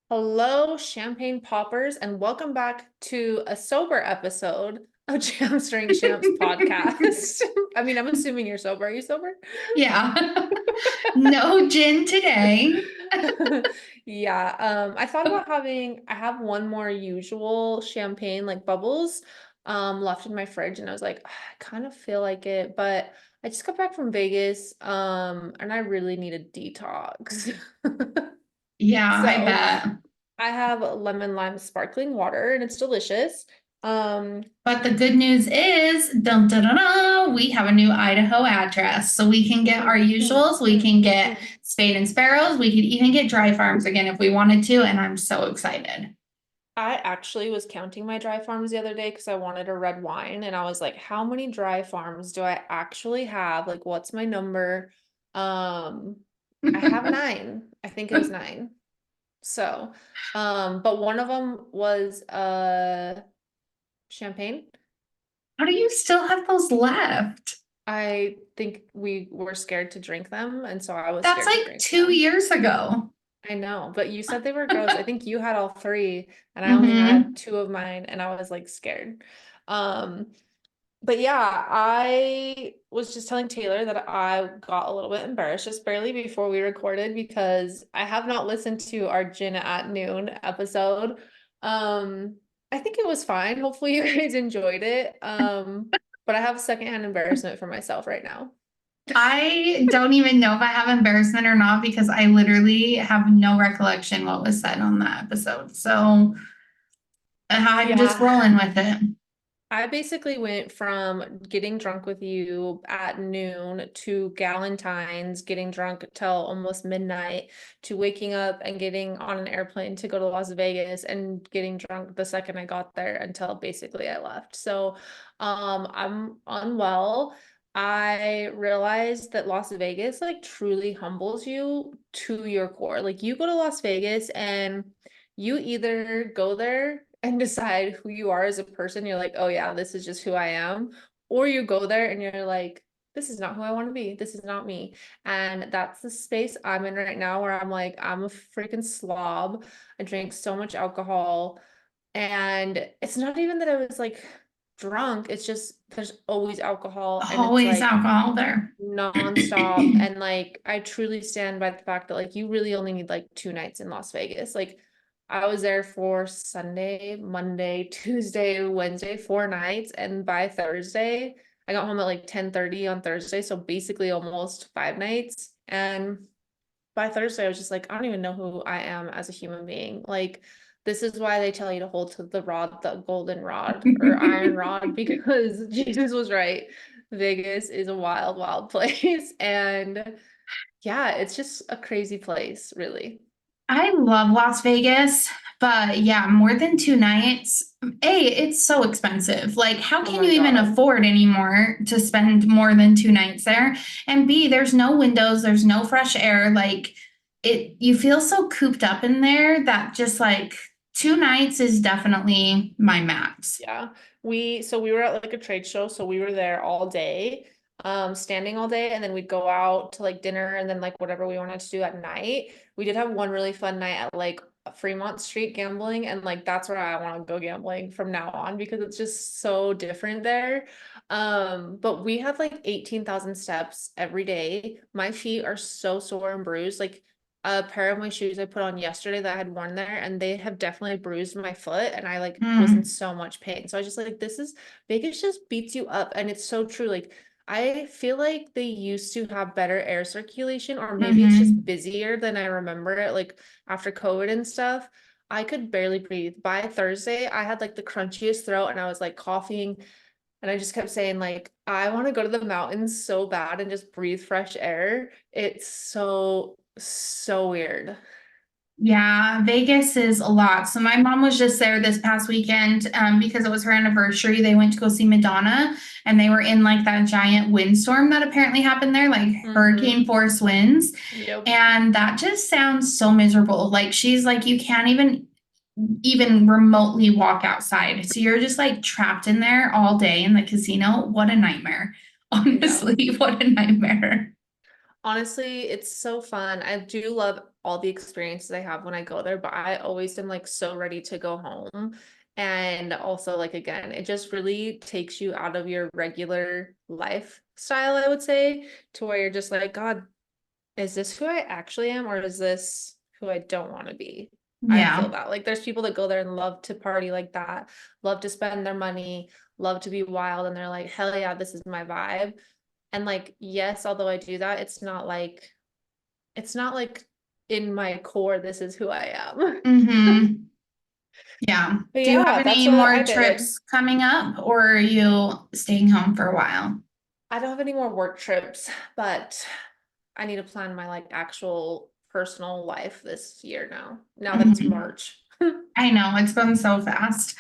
Hello, champagne poppers, and welcome back to a sober episode of Jamstring Champs podcast. I mean, I'm assuming you're sober. Are you sober? Yeah. No gin today. Yeah, I thought about I have one more usual champagne like bubbles left in my fridge, and I was like, "Ah, I kind of feel like it, but I just got back from Vegas, and I really need a detox. Yeah, I So bet. I have lemon lime sparkling water and it's delicious. Um, But the good news is, dun, dun, dun, dun, we have a new Idaho address. So we can get our mm, mm, usuals. We mm, can get mm. Spade and Sparrows. We could even get Dry Farms again if we wanted to. And I'm so excited. I actually was counting my dry farms the other day because I wanted a red wine and I was like, how many dry farms do I actually have? Like, what's my number? Um, I have nine. I think it was nine. So, but one of them was champagne. How do you still have those left? I think we were scared to drink them, and so I was That's scared to like drink 2 them. years ago. I know, but you said they were gross. I think you had all three, and I only had Mm-hmm. two of mine, and I was like scared. Um, but yeah, I was just telling Taylor that I got a little bit embarrassed just barely before we recorded because I have not listened to our Gin at Noon episode. Um, I think it was fine. Hopefully you guys enjoyed it. But I have secondhand embarrassment for myself right now. I don't even know if I have embarrassment or not because I literally have no recollection what was said on that episode. So I'm just Yeah. rolling with it. I basically went from getting drunk with you at noon to Galentine's, getting drunk till almost midnight, to waking up and getting on an airplane to go to Las Vegas and getting drunk the second I got there until basically I left. So, I'm unwell. I realized that Las Vegas like truly humbles you to your core. Like you go to Las Vegas and you either go there and decide who you are as a person. You're like, oh yeah, this is just who I am. Or you go there and you're like, this is not who I want to be. This is not me. And that's the space I'm in right now where I'm like, I'm a freaking slob. I drink so much alcohol. And it's not even that I was like drunk. It's just there's always alcohol and it's Always like alcohol there. nonstop. And like I truly stand by the fact that like you really only need like 2 nights in Las Vegas. Like I was there for Sunday, Monday, Tuesday, Wednesday, 4 nights, and by Thursday, I got home at like 10:30 on Thursday, so basically almost 5 nights. And by Thursday, I was just like, I don't even know who I am as a human being. Like, this is why they tell you to hold to the rod, the golden rod or iron rod, because Jesus was right. Vegas is a wild, wild place. And yeah, it's just a crazy place, really. I love Las Vegas, but yeah, more than 2 nights. A, it's so expensive. Like, how Oh can you my even God. afford anymore to spend more than 2 nights there? And B, there's no windows, there's no fresh air. Like, you feel so cooped up in there that just like 2 nights is definitely my max. Yeah. We were at like a trade show, so we were there all day, standing all day, and then we'd go out to like dinner and then like whatever we wanted to do at night. We did have one really fun night at like Fremont Street gambling, and like that's where I want to go gambling from now on because it's just so different there. But we had like 18,000 steps every day. My feet are so sore and bruised. Like a pair of my shoes I put on yesterday that I had worn there, and they have definitely bruised my foot, and I like was in Mm, so much pain. So I was just like, this is Vegas just beats you up, and it's so true. Like I feel like they used to have better air circulation, or maybe it's just hmm. busier than I remember it, like after COVID and stuff. I could barely breathe. By Thursday, I had like the crunchiest throat and I was like coughing. And I just kept saying, like, I want to go to the mountains so bad and just breathe fresh air. It's so, so weird. Yeah, Vegas is a lot. So my mom was just there this past weekend because it was her anniversary. They went to go see Madonna, and they were in like that giant windstorm that apparently happened there, like hurricane Mm-hmm. force winds. Yep. And that just sounds so miserable. Like she's like, you can't even remotely walk outside. So you're just like trapped in there all day in the casino. What a nightmare. I know. Honestly, what a nightmare. Honestly, it's so fun. I do love all the experiences I have when I go there, but I always am like so ready to go home. And also, like, again, it just really takes you out of your regular lifestyle, I would say, to where you're just like, God, is this who I actually am, or is this who I don't want to be? I feel Yeah. that. Like, there's people that go there and love to party like that, love to spend their money, love to be wild, and they're like, hell yeah, this is my vibe. And like, yes, although I do that, it's not like in my core, this is who I am. Mm-hmm. Yeah. But Do you have yeah, that's any what more I did. trips coming up, or are you staying home for a while? I don't have any more work trips, but I need to plan my like actual personal life this year now that it's Mhm. March. I know, it's gone so fast.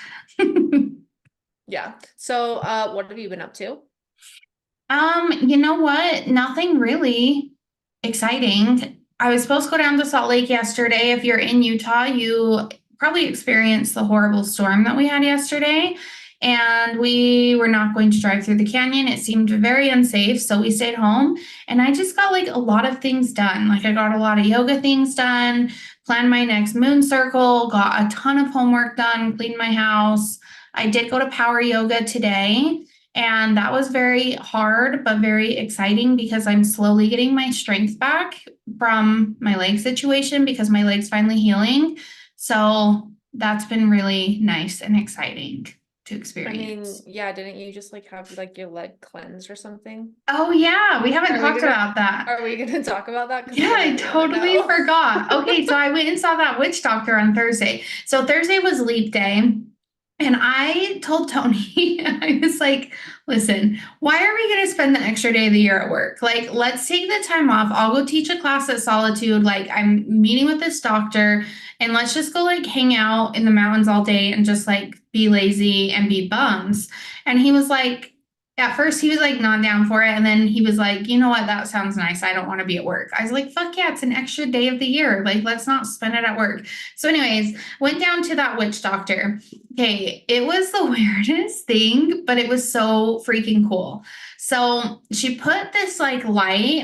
Yeah. So, what have you been up to? You know what? Nothing really exciting. I was supposed to go down to Salt Lake yesterday. If you're in Utah, you probably experienced the horrible storm that we had yesterday. And we were not going to drive through the canyon. It seemed very unsafe. So we stayed home. And I just got like a lot of things done. Like I got a lot of yoga things done, planned my next moon circle, got a ton of homework done, cleaned my house. I did go to power yoga today. And that was very hard, but very exciting because I'm slowly getting my strength back from my leg situation because my leg's finally healing. So that's been really nice and exciting to I mean, experience. yeah, didn't you just like have like your leg cleanse or something? Oh, yeah, we haven't Are we talked gonna about that. are we gonna talk about that? Because Yeah, I I really want to totally know. forgot. Okay, so I went and saw that witch doctor on Thursday. So Thursday was leap day. And I told Tony, I was like, listen, why are we going to spend the extra day of the year at work? Like, let's take the time off. I'll go teach a class at Solitude. Like, I'm meeting with this doctor, and let's just go like hang out in the mountains all day and just like be lazy and be bums. And he was like, at first he was like not down for it. And then he was like, you know what? That sounds nice. I don't want to be at work. I was like, fuck yeah, it's an extra day of the year. Like, let's not spend it at work. So, anyways, went down to that witch doctor. Okay, it was the weirdest thing, but it was so freaking cool. So she put this like light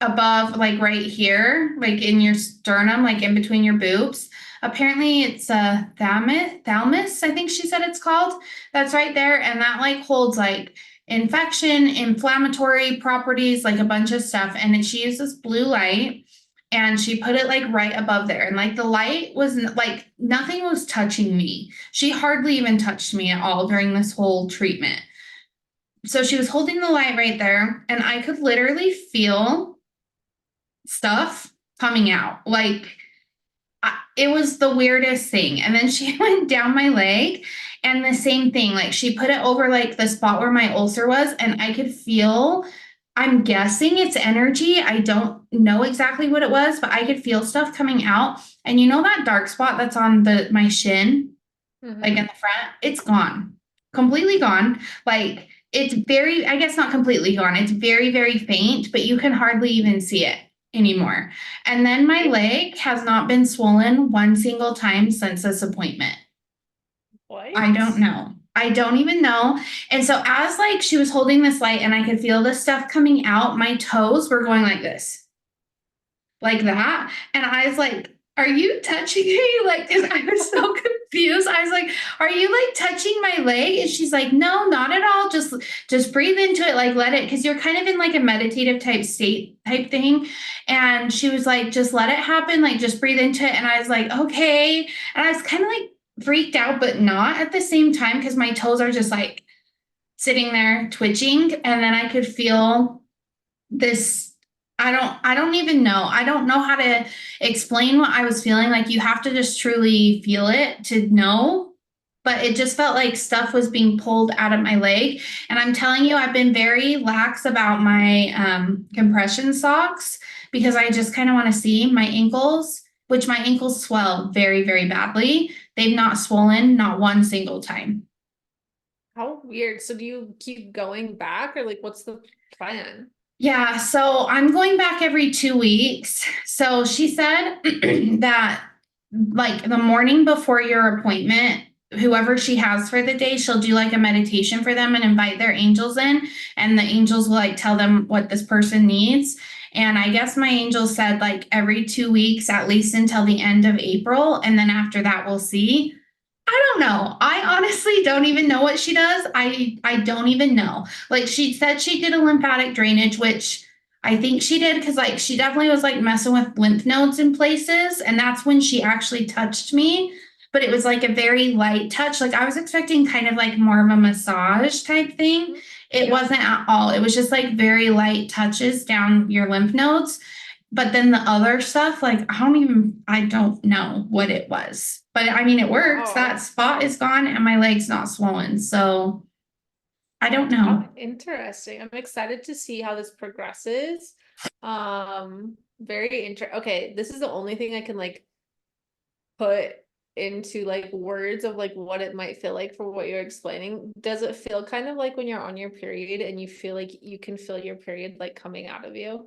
above, like right here, like in your sternum, like in between your boobs. Apparently, it's a thalamus, I think she said it's called. That's right there. And that like holds like infection, inflammatory properties, like a bunch of stuff. And she used this blue light and she put it like right above there. And like the light was like nothing was touching me. She hardly even touched me at all during this whole treatment. So she was holding the light right there, and I could literally feel stuff coming out. Like it was the weirdest thing. And then she went down my leg and the same thing. Like she put it over like the spot where my ulcer was, and I could feel, I'm guessing it's energy. I don't know exactly what it was, but I could feel stuff coming out. And you know that dark spot that's on the my shin, like in Hmm. the front? It's gone. Completely gone. Like it's very, I guess not completely gone. It's very, very faint, but you can hardly even see it anymore. And then my leg has not been swollen one single time since this appointment. I don't What? know. I don't even know. And so as like she was holding this light and I could feel the stuff coming out, my toes were going like that. And I was like, are you touching me? Like, because I was so confused. I was like, are you like touching my leg? And she's like, no, not at all. Just breathe into it, like let it, because you're kind of in like a meditative type state type thing. And she was like, just let it happen, like just breathe into it. And I was like, okay. And I was kind of like freaked out, but not at the same time, because my toes are just like sitting there twitching. And then I could feel this, I don't even know. I don't know how to explain what I was feeling. Like you have to just truly feel it to know. But it just felt like stuff was being pulled out of my leg. And I'm telling you, I've been very lax about my compression socks because I just kind of want to see my ankles, which my ankles swell very, very badly. They've not swollen, not one single time. How weird. So do you keep going back, or like what's the plan? Yeah, so I'm going back every 2 weeks. So she said that like the morning before your appointment, whoever she has for the day, she'll do like a meditation for them and invite their angels in, and the angels will like tell them what this person needs. And I guess my angel said like every 2 weeks, at least until the end of April. And then after that, we'll see. I don't know. I honestly don't even know what she does. I don't even know. Like she said she did a lymphatic drainage, which I think she did because like she definitely was like messing with lymph nodes in places. And that's when she actually touched me. But it was like a very light touch. Like I was expecting kind of like more of a massage type thing. Mhm. It Yeah. wasn't at all. It was just like very light touches down your lymph nodes. But then the other stuff, like I don't know what it was. But I mean, it works. That Wow. spot is gone and my leg's not swollen. So I don't Oh, know. interesting. I'm excited to see how this progresses. Very okay, this is the only thing I can like put into like words of like what it might feel like for what you're explaining. Does it feel kind of like when you're on your period and you feel like you can feel your period like coming out of you?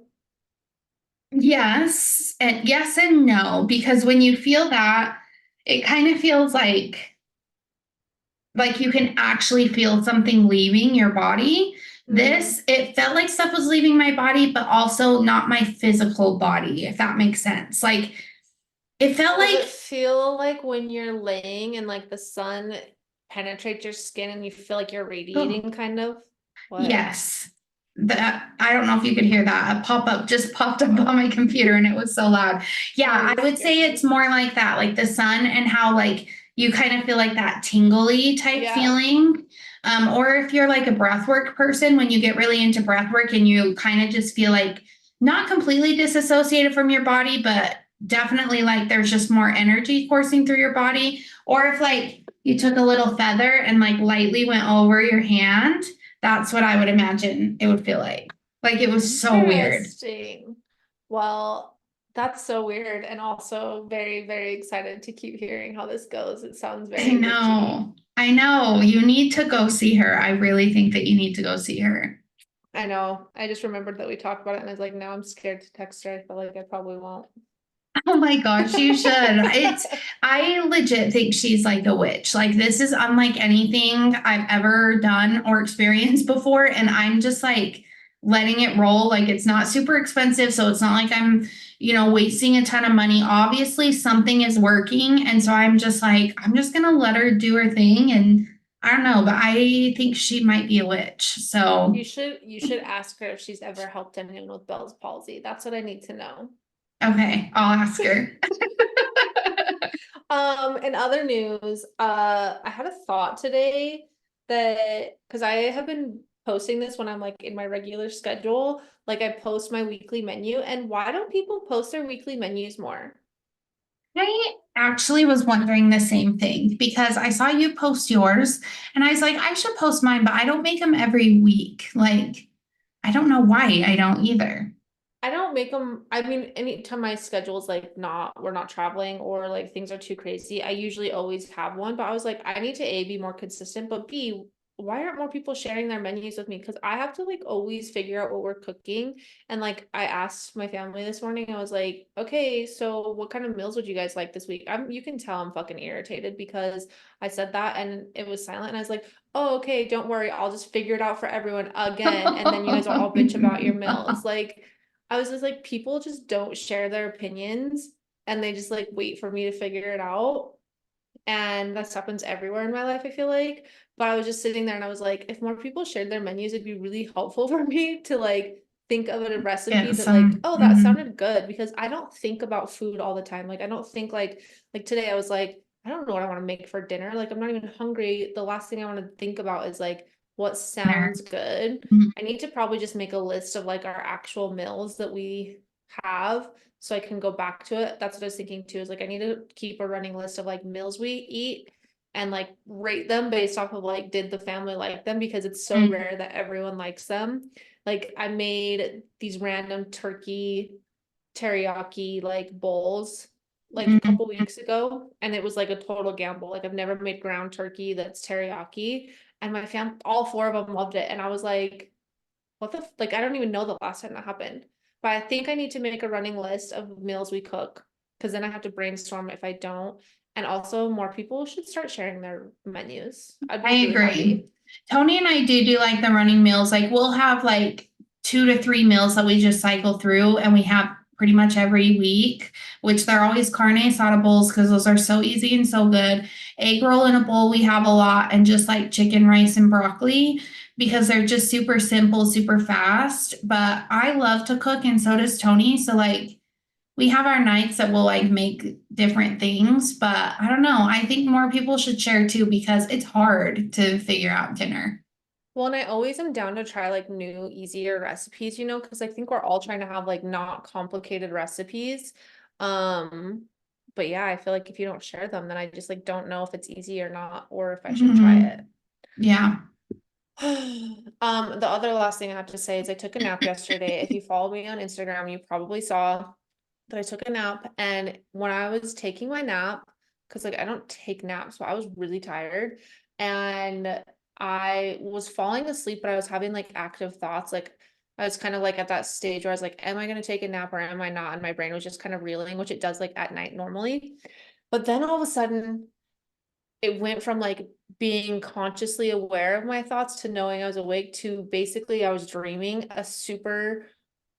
Yes and no, because when you feel that, it kind of feels like you can actually feel something leaving your body. Mm. It felt like stuff was leaving my body, but also not my physical body, if that makes sense. Like it felt Does it like, feel like when you're laying and like the sun penetrates your skin and you feel like you're oh, radiating kind of? What? yes. That I don't know if you could hear that. A pop-up just popped up on my computer and it was so loud. Oh, Yeah, you I would scared say it's me. more like that, like the sun and how like you kind of feel like that tingly type Yeah. feeling. Or if you're like a breathwork person, when you get really into breathwork and you kind of just feel like not completely disassociated from your body, but definitely like there's just more energy coursing through your body. Or if like you took a little feather and like lightly went over your hand, that's what I would imagine it would feel like. Like it was so weird. Interesting. Well, that's so weird and also very, very excited to keep hearing how this goes. It sounds I very witchy. know. I know. You need to go see her. I really think that you need to go see her. I know. I just remembered that we talked about it and I was like, now I'm scared to text her. I feel like I probably won't. Oh my gosh, you should. I legit think she's like a witch. Like, this is unlike anything I've ever done or experienced before. And I'm just like letting it roll. Like, it's not super expensive. So it's not like I'm wasting a ton of money. Obviously, something is working. And so I'm just like, I'm just going to let her do her thing. And I don't know, but I think she might be a witch. So, You should ask her if she's ever helped anyone with Bell's palsy. That's what I need to know. okay, I'll ask her. In other news, I had a thought today that because I have been posting this when I'm like in my regular schedule, like I post my weekly menu, and why don't people post their weekly menus more? I actually was wondering the same thing because I saw you post yours and I was like, I should post mine, but I don't make them every week. Like, I don't know why I don't either. I don't make them. I mean, anytime my schedule's like we're not traveling or like things are too crazy, I usually always have one. But I was like, I need to A, be more consistent, but B, why aren't more people sharing their menus with me? Because I have to like always figure out what we're cooking. And like I asked my family this morning, I was like, okay, so what kind of meals would you guys like this week? You can tell I'm fucking irritated because I said that and it was silent. And I was like, oh, okay, don't worry, I'll just figure it out for everyone again. And then you guys will all bitch about your meals. Like, I was just like, people just don't share their opinions and they just like wait for me to figure it out. And that happens everywhere in my life, I feel like. But I was just sitting there and I was like, if more people shared their menus, it'd be really helpful for me to like think of a recipe Get that like, some. oh, that Mhm. sounded good because I don't think about food all the time. Like I don't think like today I was like, I don't know what I want to make for dinner. Like I'm not even hungry. The last thing I want to think about is like what Dinner. sounds good. Mhm. I need to probably just make a list of like our actual meals that we have so I can go back to it. That's what I was thinking too, is like I need to keep a running list of like meals we eat and like rate them based off of like did the family like them because it's so Mhm. rare that everyone likes them. Like I made these random turkey teriyaki like bowls like a Mhm. couple weeks ago and it was like a total gamble. Like I've never made ground turkey that's teriyaki and my fam all four of them loved it and I was like like I don't even know the last time that happened. But I think I need to make a running list of meals we cook because then I have to brainstorm if I don't. And also more people should start sharing their menus. I'd I be really agree. happy. Tony and I do like the running meals. Like we'll have like 2 to 3 meals that we just cycle through and we have pretty much every week, which they're always carne asada bowls because those are so easy and so good. Egg roll in a bowl we have a lot, and just like chicken, rice, and broccoli because they're just super simple, super fast. But I love to cook and so does Tony. So like we have our nights that we'll like make different things, but I don't know. I think more people should share too because it's hard to figure out dinner. Well, and I always am down to try like new, easier recipes, because I think we're all trying to have like not complicated recipes. Um, but yeah, I feel like if you don't share them, then I just like don't know if it's easy or not, or if I should try Hmm. it. Yeah. The other last thing I have to say is I took a nap yesterday. If you follow me on Instagram, you probably saw that I took a nap. And when I was taking my nap, because like I don't take naps, so I was really tired. And I was falling asleep, but I was having like active thoughts. Like I was kind of like at that stage where I was like, am I gonna take a nap or am I not? And my brain was just kind of reeling, which it does like at night normally. But then all of a sudden it went from like being consciously aware of my thoughts to knowing I was awake to basically I was dreaming a super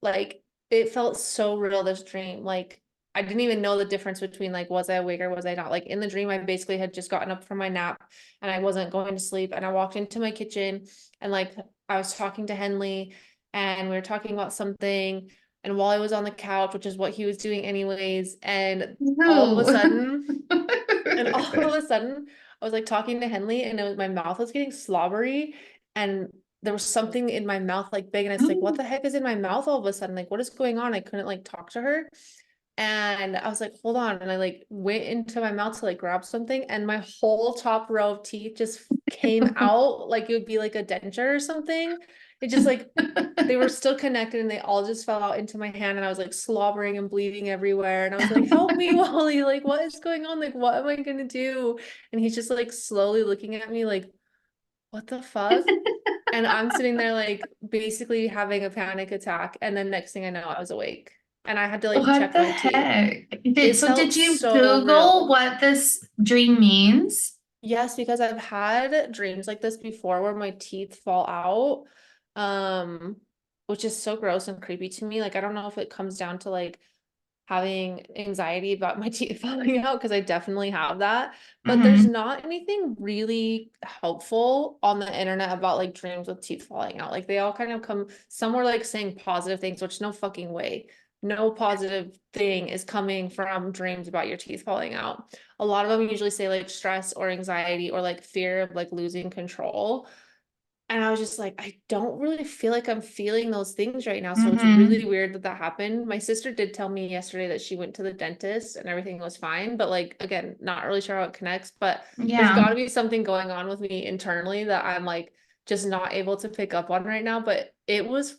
like it felt so real, this dream. Like I didn't even know the difference between like was I awake or was I not. Like in the dream I basically had just gotten up from my nap and I wasn't going to sleep and I walked into my kitchen and like I was talking to Henley and we were talking about something and while I was on the couch, which is what he was doing anyways, and all of a Who? sudden and all of a sudden, I was like talking to Henley and my mouth was getting slobbery and there was something in my mouth like big and it's like, what the heck is in my mouth all of a sudden? Like, what is going on? I couldn't like talk to her. And I was like, hold on. And I like went into my mouth to like grab something and my whole top row of teeth just came out like it would be like a denture or something. It just like they were still connected and they all just fell out into my hand and I was like slobbering and bleeding everywhere. And I was like, help me, Wally. Like, what is going on? Like, what am I gonna do? And he's just like slowly looking at me like, what the fuck? And I'm sitting there like basically having a panic attack. And then next thing I know, I was awake. And I had to like What check the my teeth. heck? It Did felt you so Google real. what this dream means? Yes, because I've had dreams like this before where my teeth fall out. Um, which is so gross and creepy to me. Like I don't know if it comes down to like having anxiety about my teeth falling out because I definitely have that. But there's Hmm. not anything really helpful on the internet about like dreams with teeth falling out. Like they all kind of come, some were like saying positive things, which no fucking way. No positive thing is coming from dreams about your teeth falling out. A lot of them usually say like stress or anxiety or like fear of like losing control. And I was just like, I don't really feel like I'm feeling those things right now. So it's really Hmm. weird that that happened. My sister did tell me yesterday that she went to the dentist and everything was fine. But like, again, not really sure how it connects, but there's got Yeah, to be something going on with me internally that I'm like just not able to pick up on right now. But it was,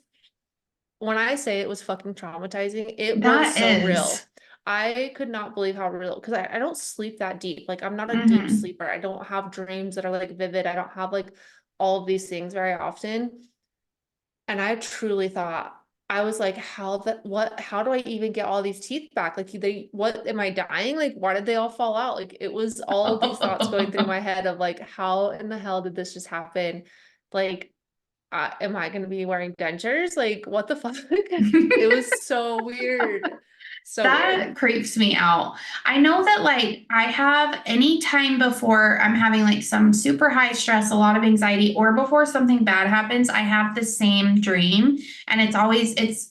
when I say it was fucking traumatizing, it was that so is. real. I could not believe how real, because I don't sleep that deep. Like I'm not a deep Hmm. sleeper. I don't have dreams that are like vivid. I don't have like all of these things very often. And I truly thought, I was like, how do I even get all these teeth back? Like what am I dying? Like, why did they all fall out? Like it was all of these thoughts going through my head of like, how in the hell did this just happen? Like, am I going to be wearing dentures? Like, what the fuck? It was so weird. So weird. That creeps me out. I know that like I have any time before I'm having like some super high stress, a lot of anxiety, or before something bad happens, I have the same dream. And it's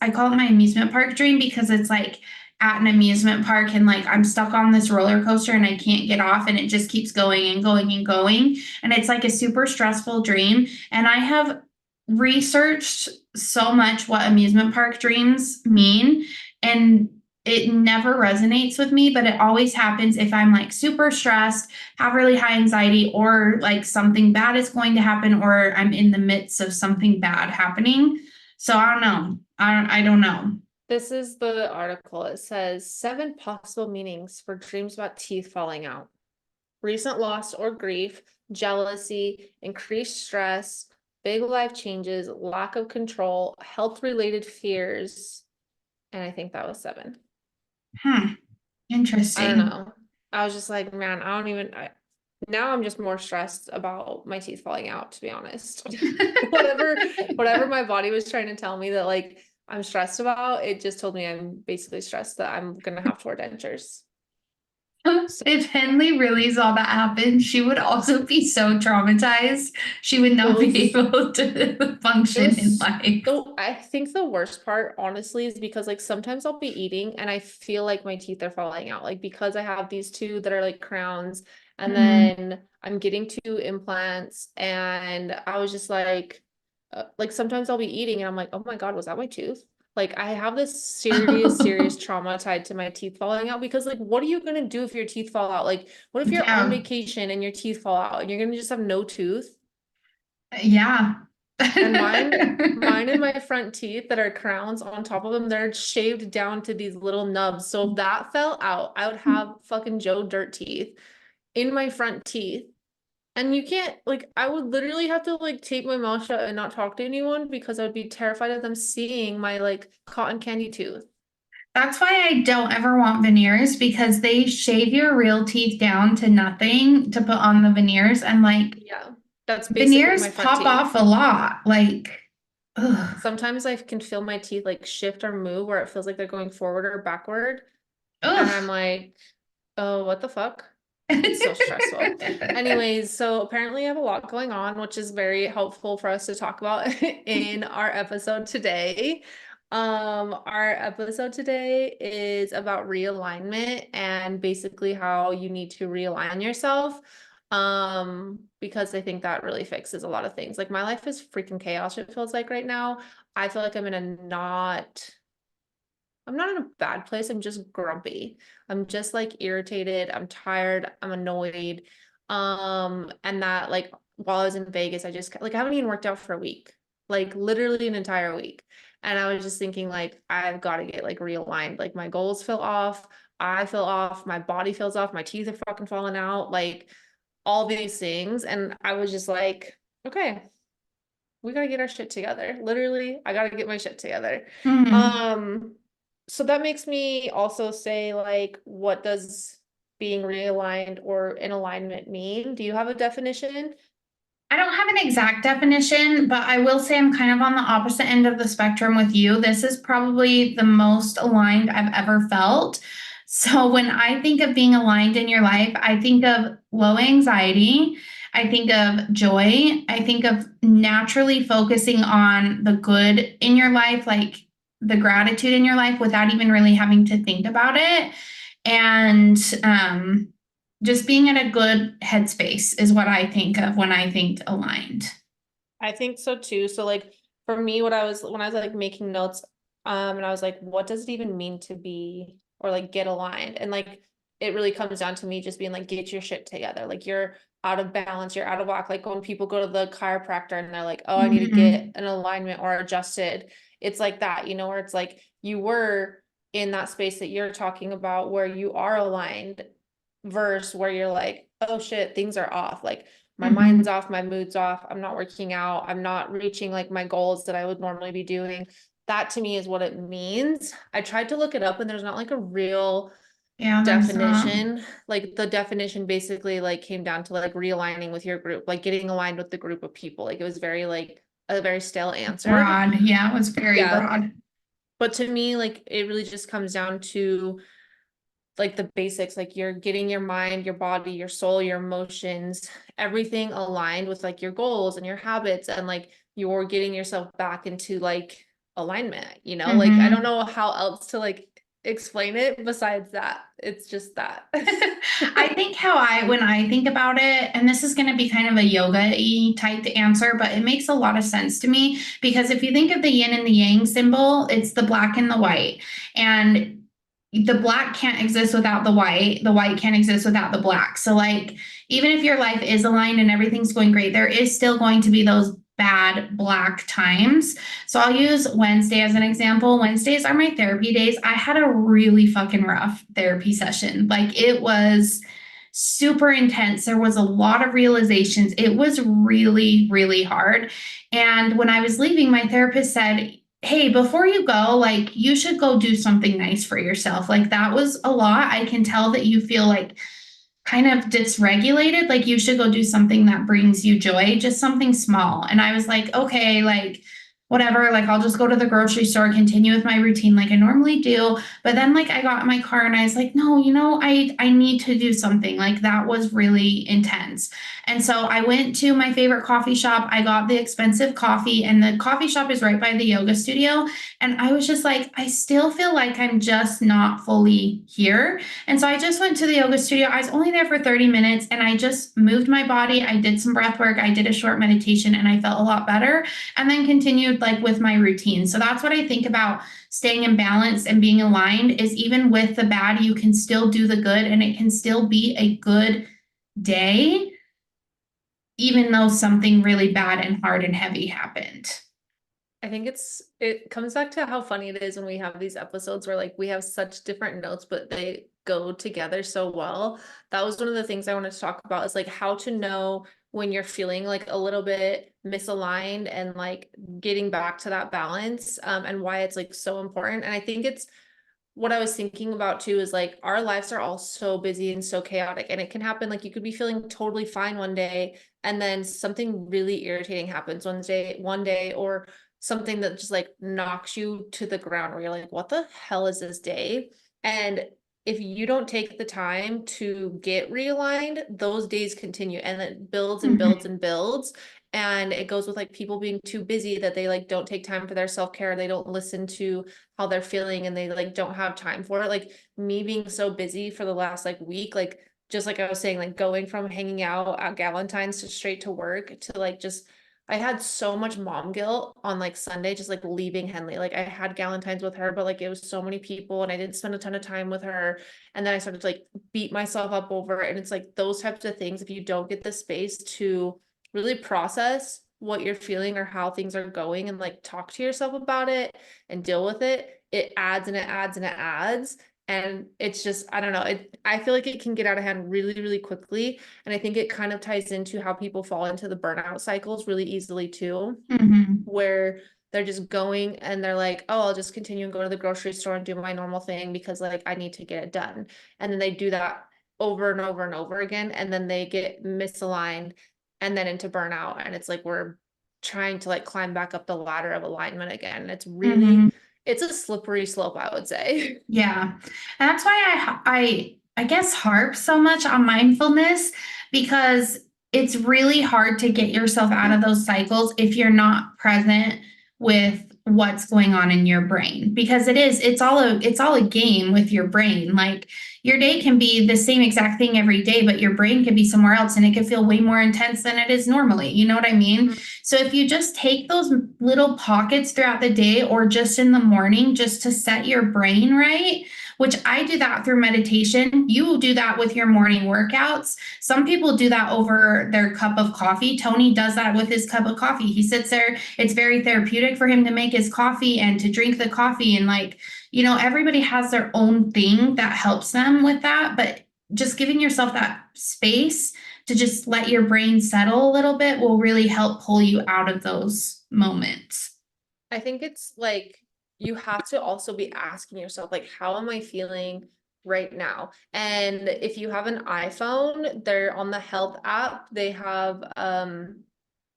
I call it my amusement park dream because it's like at an amusement park and like I'm stuck on this roller coaster and I can't get off and it just keeps going and going and going. And it's like a super stressful dream. And I have researched so much what amusement park dreams mean. And it never resonates with me, but it always happens if I'm like super stressed, have really high anxiety, or like something bad is going to happen, or I'm in the midst of something bad happening. So I don't know. I don't know. This is the article. It says 7 possible meanings for dreams about teeth falling out. Recent loss or grief, jealousy, increased stress, big life changes, lack of control, health related fears. And I think that was 7. Hmm. I don't Interesting. know. I was just like, man, I don't even, Now I'm just more stressed about my teeth falling out, to be honest. Whatever my body was trying to tell me that like I'm stressed about, it just told me I'm basically stressed that I'm gonna have to wear dentures. So If Henley really saw that happen, she would also be so traumatized. She would it not be was able to it function in was life. though I think the worst part, honestly, is because like sometimes I'll be eating and I feel like my teeth are falling out. Like because I have these two that are like crowns, and Mhm. then I'm getting two implants, and I was just like sometimes I'll be eating and I'm like, oh my God, was that my tooth? Like I have this serious trauma tied to my teeth falling out because like what are you gonna do if your teeth fall out? Like what if you're on Yeah. vacation and your teeth fall out and you're gonna just have no tooth? Yeah. And mine and my front teeth that are crowns on top of them, they're shaved down to these little nubs. So if that fell out, I would have fucking Joe Dirt teeth in my front teeth. And you can't, like, I would literally have to, like, tape my mouth shut and not talk to anyone because I would be terrified of them seeing my, like, cotton candy tooth. That's why I don't ever want veneers because they shave your real teeth down to nothing to put on the veneers. And like Yeah. That's basically veneers my front pop teeth. off a lot. Like, ugh. Sometimes I can feel my teeth, like, shift or move where it feels like they're going forward or backward. And I'm Ugh. like, oh, what the fuck? It's so stressful. Anyways, so apparently I have a lot going on, which is very helpful for us to talk about in our episode today. Our episode today is about realignment and basically how you need to realign yourself. Because I think that really fixes a lot of things. Like my life is freaking chaos, it feels like right now. I feel like I'm not in a bad place. I'm just grumpy. I'm just like irritated. I'm tired. I'm annoyed. And that like while I was in Vegas, I just like I haven't even worked out for a week, like literally an entire week. And I was just thinking like I've got to get like realigned. Like my goals feel off. I feel off. My body feels off. My teeth are fucking falling out. Like all these things. And I was just like, okay, we gotta get our shit together. Literally, I gotta get my shit together. Mhm. Um, so that makes me also say, like, what does being realigned or in alignment mean? Do you have a definition? I don't have an exact definition, but I will say I'm kind of on the opposite end of the spectrum with you. This is probably the most aligned I've ever felt. So when I think of being aligned in your life, I think of low anxiety. I think of joy. I think of naturally focusing on the good in your life, like the gratitude in your life without even really having to think about it. And just being in a good headspace is what I think of when I think aligned. I think so too. So like for me, what I was when I was like making notes, and I was like, what does it even mean to be or like get aligned? And like it really comes down to me just being like, get your shit together. Like you're out of balance, you're out of whack. Like when people go to the chiropractor and they're like, oh, I need to get Mhm. an alignment or adjusted. It's like that, where it's like you were in that space that you're talking about where you are aligned versus where you're like, oh shit, things are off. Like my mind's Mhm. off, my mood's off, I'm not working out, I'm not reaching like my goals that I would normally be doing. That to me is what it means. I tried to look it up and there's not like a real Yeah, there's not. definition. Like the definition basically like came down to like realigning with your group, like getting aligned with the group of people. Like it was very like a very stale answer. Broad. Yeah, it was very Yeah. broad. But to me, like it really just comes down to like the basics, like you're getting your mind, your body, your soul, your emotions, everything aligned with like your goals and your habits, and like you're getting yourself back into like alignment. Like I don't Mhm. know how else to like explain it besides that. It's just that. I think when I think about it, and this is going to be kind of a yoga-y type answer, but it makes a lot of sense to me because if you think of the yin and the yang symbol, it's the black and the white. And the black can't exist without the white can't exist without the black. So like even if your life is aligned and everything's going great, there is still going to be those bad black times. So I'll use Wednesday as an example. Wednesdays are my therapy days. I had a really fucking rough therapy session. Like it was super intense. There was a lot of realizations. It was really hard. And when I was leaving, my therapist said, hey, before you go, like you should go do something nice for yourself. Like that was a lot. I can tell that you feel like kind of dysregulated, like you should go do something that brings you joy, just something small. And I was like, okay, like whatever, like I'll just go to the grocery store, continue with my routine like I normally do. But then like I got in my car and I was like, no, I need to do something. Like that was really intense. And so I went to my favorite coffee shop. I got the expensive coffee, and the coffee shop is right by the yoga studio. And I was just like, I still feel like I'm just not fully here. And so I just went to the yoga studio. I was only there for 30 minutes and I just moved my body. I did some breath work. I did a short meditation and I felt a lot better, and then continued like with my routine. So that's what I think about staying in balance and being aligned, is even with the bad, you can still do the good and it can still be a good day, even though something really bad and hard and heavy happened. I think it comes back to how funny it is when we have these episodes where like we have such different notes, but they go together so well. That was one of the things I wanted to talk about, is like how to know when you're feeling like a little bit misaligned and like getting back to that balance, and why it's like so important. And I think it's what I was thinking about too is like our lives are all so busy and so chaotic, and it can happen like you could be feeling totally fine one day and then something really irritating happens one day, or something that just like knocks you to the ground where you're like, what the hell is this day? And if you don't take the time to get realigned, those days continue and it builds and builds Mhm. and builds. And it goes with like people being too busy that they like don't take time for their self-care. They don't listen to how they're feeling and they like don't have time for it. Like me being so busy for the last like week, like just like I was saying, like going from hanging out at Galentine's to straight to work to like just I had so much mom guilt on like Sunday, just like leaving Henley. Like I had Galentine's with her, but like it was so many people and I didn't spend a ton of time with her. And then I started to like beat myself up over it. And it's like those types of things, if you don't get the space to really process what you're feeling or how things are going and like talk to yourself about it and deal with it, it adds and it adds and it adds. And it's just, I don't know, I feel like it can get out of hand really, really quickly. And I think it kind of ties into how people fall into the burnout cycles really easily too, Mhm. where they're just going and they're like, oh, I'll just continue and go to the grocery store and do my normal thing because like I need to get it done. And then they do that over and over and over again. And then they get misaligned and then into burnout. And it's like we're trying to like climb back up the ladder of alignment again. And it's really, Mhm. it's a slippery slope, I would say. Yeah. And that's why I guess harp so much on mindfulness, because it's really hard to get yourself out of those cycles if you're not present with what's going on in your brain, because it's all a game with your brain. Like your day can be the same exact thing every day, but your brain can be somewhere else and it can feel way more intense than it is normally. You know what I mean? So if you just take those little pockets throughout the day or just in the morning, just to set your brain right, which I do that through meditation. You will do that with your morning workouts. Some people do that over their cup of coffee. Tony does that with his cup of coffee. He sits there. It's very therapeutic for him to make his coffee and to drink the coffee. And like, everybody has their own thing that helps them with that. But just giving yourself that space to just let your brain settle a little bit will really help pull you out of those moments. I think it's like you have to also be asking yourself, like, how am I feeling right now? And if you have an iPhone, they're on the health app, they have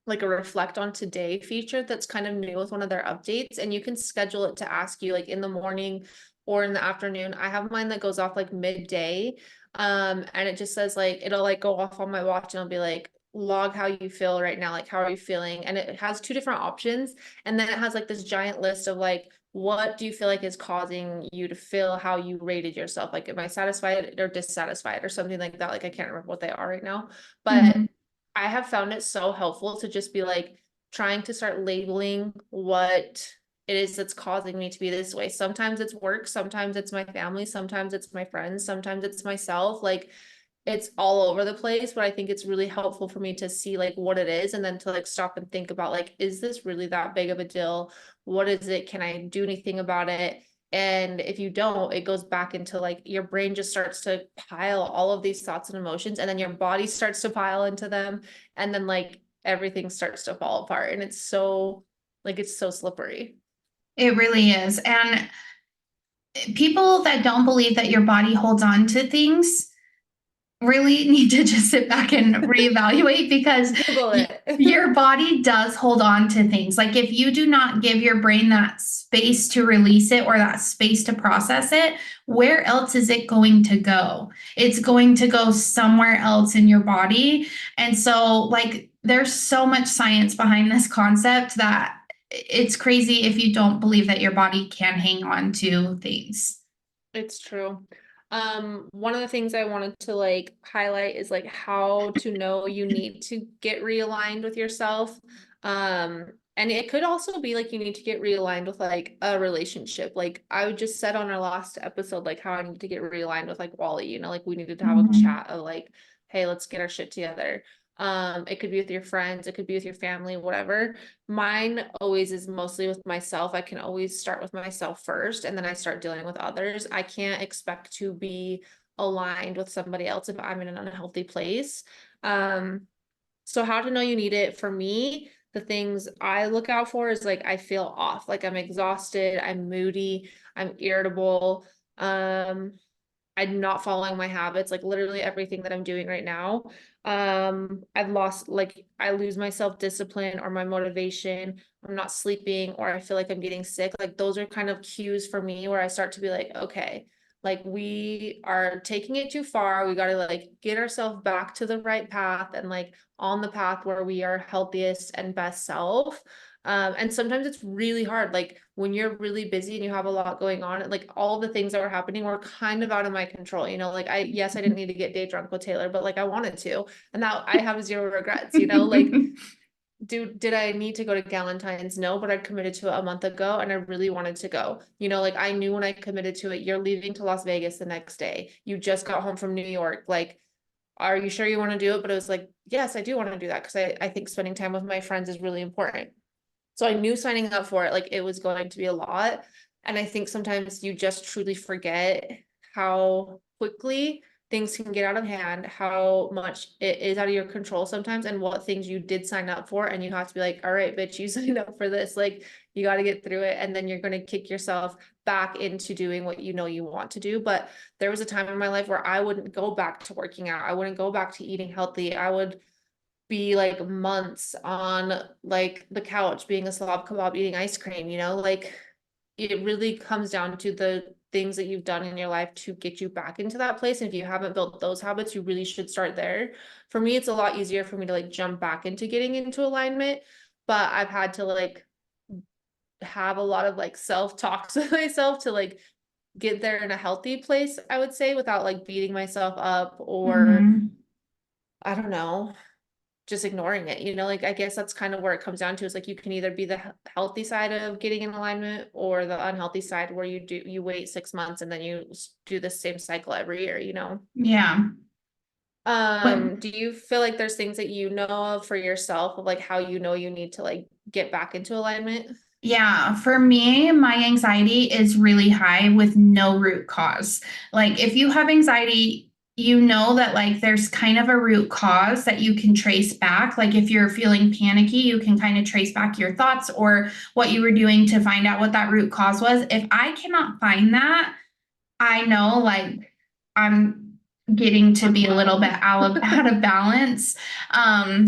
like a reflect on today feature that's kind of new with one of their updates, and you can schedule it to ask you like in the morning or in the afternoon. I have mine that goes off like midday, and it just says like it'll like go off on my watch and it'll be like log how you feel right now, like how are you feeling, and it has two different options, and then it has like this giant list of like what do you feel like is causing you to feel how you rated yourself, like am I satisfied or dissatisfied or something like that. Like I can't remember what they are right now, but Mhm. I have found it so helpful to just be like trying to start labeling what it is that's causing me to be this way. Sometimes it's work, sometimes it's my family, sometimes it's my friends, sometimes it's myself. Like it's all over the place, but I think it's really helpful for me to see like what it is and then to like stop and think about like, is this really that big of a deal? What is it? Can I do anything about it? And if you don't, it goes back into like your brain just starts to pile all of these thoughts and emotions, and then your body starts to pile into them, and then like everything starts to fall apart. And it's so slippery. It really is. And people that don't believe that your body holds on to things, really need to just sit back and reevaluate because Google it. your body does hold on to things. Like if you do not give your brain that space to release it or that space to process it, where else is it going to go? It's going to go somewhere else in your body. And so, like, there's so much science behind this concept that it's crazy if you don't believe that your body can hang on to things. It's true. One of the things I wanted to like highlight is like how to know you need to get realigned with yourself. And it could also be like you need to get realigned with like a relationship. Like I just said on our last episode, like how I need to get realigned with like Wally, like we needed to have a Mhm. chat of like, hey, let's get our shit together. It could be with your friends, it could be with your family, whatever. Mine always is mostly with myself. I can always start with myself first and then I start dealing with others. I can't expect to be aligned with somebody else if I'm in an unhealthy place. Um, so how to know you need it for me, the things I look out for is like I feel off, like I'm exhausted, I'm moody, I'm irritable. Um, I'm not following my habits, like literally everything that I'm doing right now. I've lost like I lose my self-discipline or my motivation. I'm not sleeping or I feel like I'm getting sick. Like those are kind of cues for me where I start to be like, okay, like we are taking it too far. We got to like get ourselves back to the right path and like on the path where we are healthiest and best self. And sometimes it's really hard. Like when you're really busy and you have a lot going on, and like all the things that were happening were kind of out of my control. Like yes, I didn't need to get day drunk with Taylor, but like I wanted to. And now I have zero regrets, like did I need to go to Galentine's? No, but I committed to it a month ago and I really wanted to go. Like I knew when I committed to it, you're leaving to Las Vegas the next day. You just got home from New York. Like, are you sure you want to do it? But it was like, yes, I do want to do that because I think spending time with my friends is really important. So I knew signing up for it, like it was going to be a lot. And I think sometimes you just truly forget how quickly things can get out of hand, how much it is out of your control sometimes, and what things you did sign up for. And you have to be like, all right, bitch, you signed up for this. Like, you got to get through it. And then you're going to kick yourself back into doing what you know you want to do. But there was a time in my life where I wouldn't go back to working out, I wouldn't go back to eating healthy. I would be like months on like the couch being a slob kebab eating ice cream, like it really comes down to the things that you've done in your life to get you back into that place. And if you haven't built those habits, you really should start there. For me, it's a lot easier for me to like jump back into getting into alignment, but I've had to like have a lot of like self-talks with myself to like get there in a healthy place, I would say, without like beating myself up or Mhm. I don't know, just ignoring it, like I guess that's kind of where it comes down to is like you can either be the healthy side of getting in alignment or the unhealthy side where you wait 6 months and then you do the same cycle every year. Yeah. What? Do you feel like there's things that you know of for yourself of like how you know you need to like get back into alignment? Yeah, for me, my anxiety is really high with no root cause. Like, if you have anxiety, you know that like there's kind of a root cause that you can trace back. Like, if you're feeling panicky, you can kind of trace back your thoughts or what you were doing to find out what that root cause was. If I cannot find that, I know like I'm getting to be a little Unwell. bit out of balance.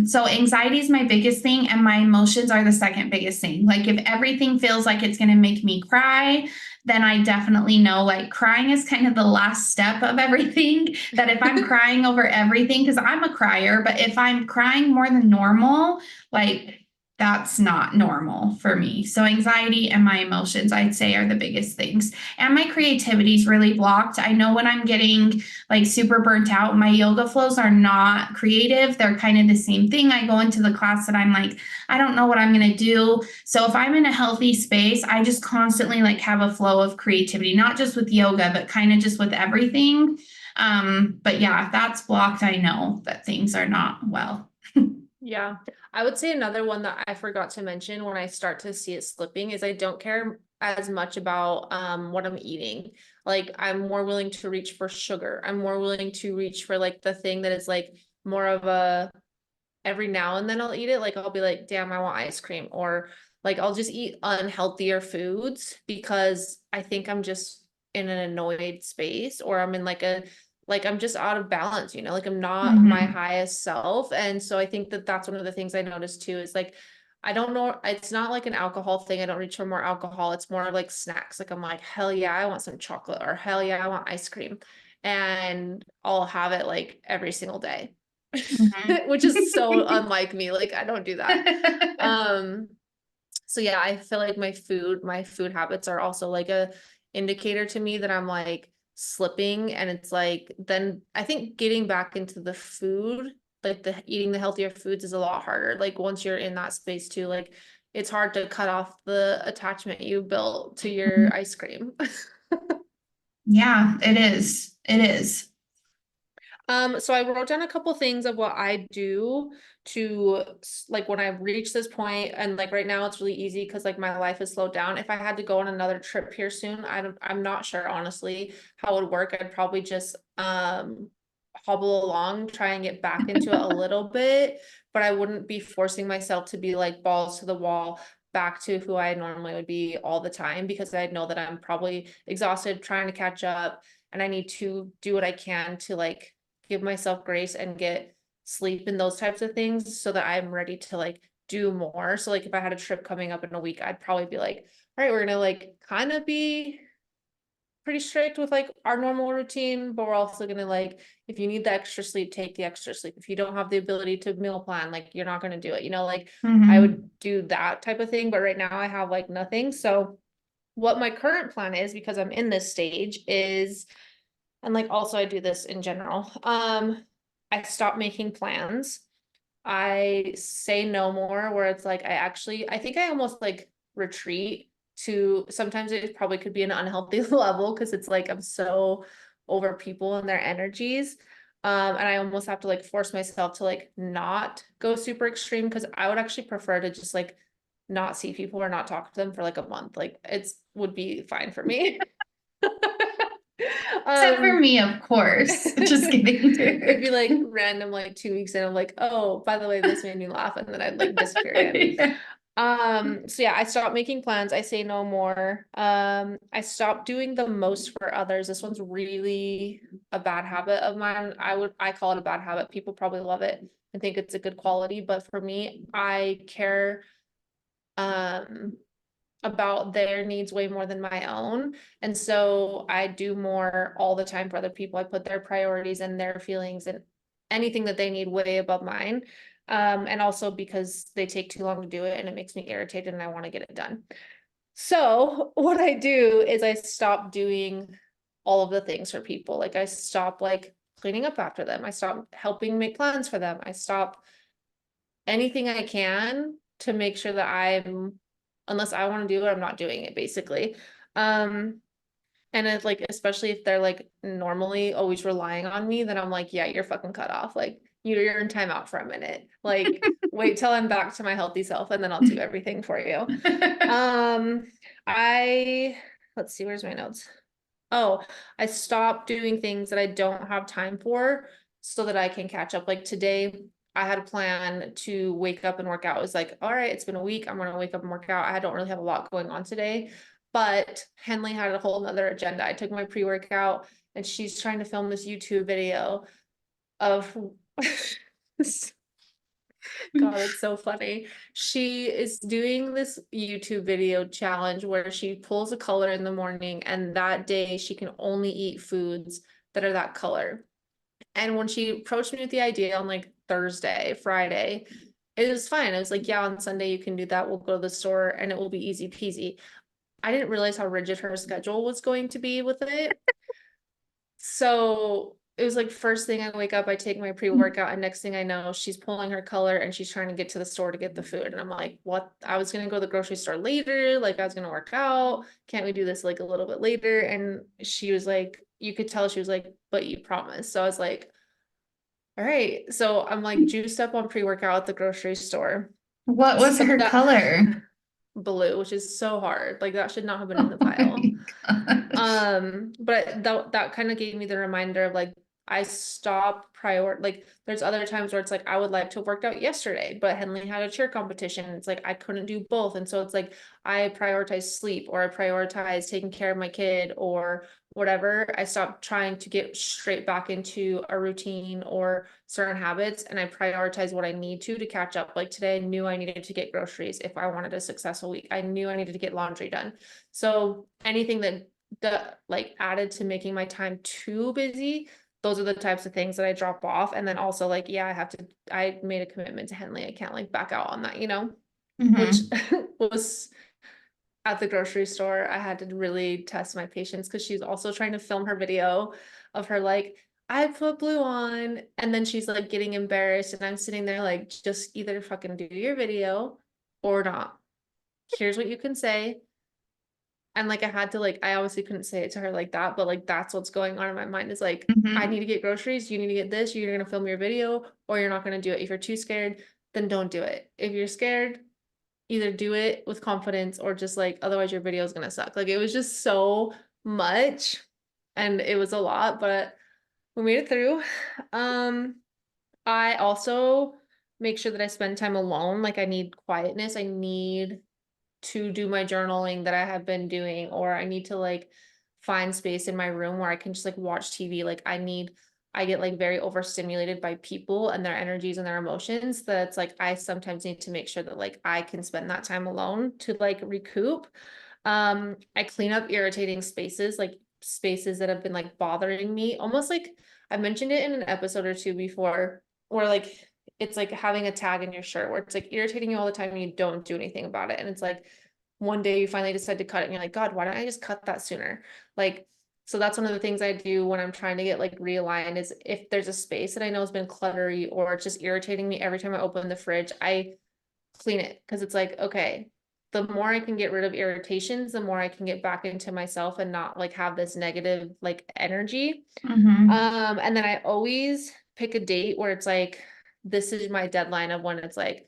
So anxiety is my biggest thing, and my emotions are the second biggest thing. Like if everything feels like it's gonna make me cry, then I definitely know like crying is kind of the last step of everything. That if I'm crying over everything, because I'm a crier, but if I'm crying more than normal, like that's not normal for me. So anxiety and my emotions, I'd say, are the biggest things. And my creativity is really blocked. I know when I'm getting like super burnt out, my yoga flows are not creative. They're kind of the same thing. I go into the class and I'm like, I don't know what I'm going to do. So if I'm in a healthy space, I just constantly like have a flow of creativity, not just with yoga, but kind of just with everything. But yeah, if that's blocked, I know that things are not well. Yeah, I would say another one that I forgot to mention when I start to see it slipping is I don't care as much about what I'm eating. Like I'm more willing to reach for sugar. I'm more willing to reach for like the thing that is like more of a every now and then I'll eat it. Like I'll be like, damn, I want ice cream. Or like I'll just eat unhealthier foods because I think I'm just in an annoyed space or I'm in like a like I'm just out of balance, you know, like I'm not my Mhm. highest self. And so I think that that's one of the things I noticed too is like, I don't know, it's not like an alcohol thing. I don't reach for more alcohol. It's more like snacks. Like I'm like, hell yeah, I want some chocolate or hell yeah, I want ice cream. And I'll have it like every single day, Mhm. which is so unlike me. Like I don't do that. Um, so yeah, I feel like my food habits are also like a indicator to me that I'm like slipping. And it's like then I think getting back into the food, like the eating the healthier foods is a lot harder. Like once you're in that space too, like it's hard to cut off the attachment you built to your ice cream. Yeah, it is. It is. So I wrote down a couple things of what I do to like when I reach this point, and like right now it's really easy because like my life has slowed down. If I had to go on another trip here soon, I'm not sure honestly how it would work. I'd probably just hobble along, try and get back into it a little bit, but I wouldn't be forcing myself to be like balls to the wall back to who I normally would be all the time because I know that I'm probably exhausted trying to catch up and I need to do what I can to like give myself grace and get sleep and those types of things so that I'm ready to like do more. So like if I had a trip coming up in a week, I'd probably be like, all right, we're gonna like kind of be pretty strict with like our normal routine, but we're also gonna like if you need the extra sleep, take the extra sleep. If you don't have the ability to meal plan, like you're not gonna do it. You know, like I Mhm. would do that type of thing, but right now I have like nothing. So what my current plan is because I'm in this stage is and like also I do this in general. I stop making plans. I say no more where it's like I think I almost like retreat to sometimes it probably could be an unhealthy level because it's like I'm so over people and their energies. And I almost have to like force myself to like not go super extreme because I would actually prefer to just like not see people or not talk to them for like a month. Like it's would be fine for me. Except for Um me, of course. Just kidding. it'd be like random like 2 weeks in I'm like oh by the way this made me laugh and then I'd like disappear again. Yeah. So yeah I stopped making plans I say no more. I stopped doing the most for others. This one's really a bad habit of mine. I call it a bad habit. People probably love it and think it's a good quality but for me I care um about their needs way more than my own. And so I do more all the time for other people. I put their priorities and their feelings and anything that they need way above mine. And also because they take too long to do it and it makes me irritated and I want to get it done. So what I do is I stop doing all of the things for people. Like I stop like cleaning up after them. I stop helping make plans for them. I stop anything I can to make sure that I'm, unless I want to do it, I'm not doing it basically. Um, and it's like, especially if they're like normally always relying on me, then I'm like, yeah, you're fucking cut off. Like you're in timeout for a minute. Like wait till I'm back to my healthy self and then I'll do everything for you. Um, I let's see, where's my notes? Oh, I stopped doing things that I don't have time for so that I can catch up. Like today, I had a plan to wake up and work out. It was like, all right, it's been a week. I'm gonna wake up and work out. I don't really have a lot going on today, but Henley had a whole nother agenda. I took my pre-workout and she's trying to film this YouTube video of God, it's so funny. She is doing this YouTube video challenge where she pulls a color in the morning, and that day she can only eat foods that are that color. And when she approached me with the idea on like Thursday, Friday, it was fine. I was like, yeah, on Sunday you can do that. We'll go to the store and it will be easy peasy. I didn't realize how rigid her schedule was going to be with it. So it was like first thing I wake up, I take my pre-workout, and next thing I know, she's pulling her color and she's trying to get to the store to get the food. And I'm like, what? I was gonna go to the grocery store later, like I was gonna work out. Can't we do this like a little bit later? And she was like, you could tell she was like, but you promised. So I was like, all right. So I'm like juiced up on pre-workout at the grocery store. What was So her that color? blue, which is so hard. Like that should not have been in Oh the my pile. gosh. But that kind of gave me the reminder of like I stop prior like there's other times where it's like I would like to have worked out yesterday, but Henley had a cheer competition. And it's like I couldn't do both. And so it's like I prioritize sleep or I prioritize taking care of my kid or whatever. I stopped trying to get straight back into a routine or certain habits and I prioritize what I need to catch up. Like today I knew I needed to get groceries if I wanted a successful week. I knew I needed to get laundry done. So anything that like added to making my time too busy, those are the types of things that I drop off. And then also like, yeah, I made a commitment to Henley. I can't like back out on that, which Mm-hmm. was at the grocery store. I had to really test my patience because she's also trying to film her video of her like, I put blue on, and then she's like getting embarrassed, and I'm sitting there like, just either fucking do your video or not. Here's what you can say. And like I had to like I obviously couldn't say it to her like that, but like that's what's going on in my mind is like I Mm-hmm. need to get groceries, you need to get this, you're gonna film your video, or you're not gonna do it. If you're too scared, then don't do it. If you're scared, either do it with confidence or just like otherwise your video is gonna suck. Like it was just so much and it was a lot, but we made it through. Um, I also make sure that I spend time alone. Like I need quietness. I need to do my journaling that I have been doing, or I need to like find space in my room where I can just like watch TV. I get like very overstimulated by people and their energies and their emotions that it's like I sometimes need to make sure that like I can spend that time alone to like recoup. I clean up irritating spaces, like spaces that have been like bothering me, almost like I mentioned it in an episode or two before, where like it's like having a tag in your shirt where it's like irritating you all the time and you don't do anything about it. And it's like one day you finally decide to cut it and you're like, God, why don't I just cut that sooner? Like, so that's one of the things I do when I'm trying to get like realigned is if there's a space that I know has been cluttery or it's just irritating me every time I open the fridge, I clean it because it's like, okay, the more I can get rid of irritations, the more I can get back into myself and not like have this negative like energy. Mm-hmm. And then I always pick a date where it's like, this is my deadline of when it's like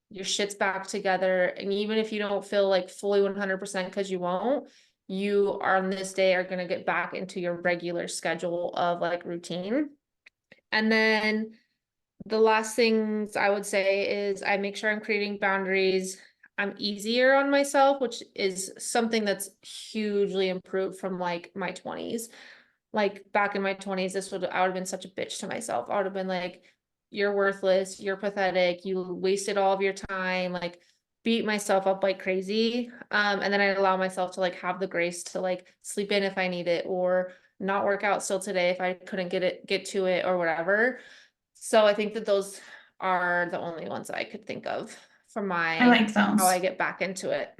your shit's back together. And even if you don't feel like fully 100% because you won't, you are on this day are going to get back into your regular schedule of like routine. And then the last things I would say is I make sure I'm creating boundaries. I'm easier on myself, which is something that's hugely improved from like my 20s. Like back in my 20s, I would have been such a bitch to myself. I would have been like, you're worthless, you're pathetic, you wasted all of your time, like beat myself up like crazy. And then I allow myself to like have the grace to like sleep in if I need it or not work out still today if I couldn't get to it or whatever. So I think that those are the only ones that I could think of for I my like how I those. get back into it.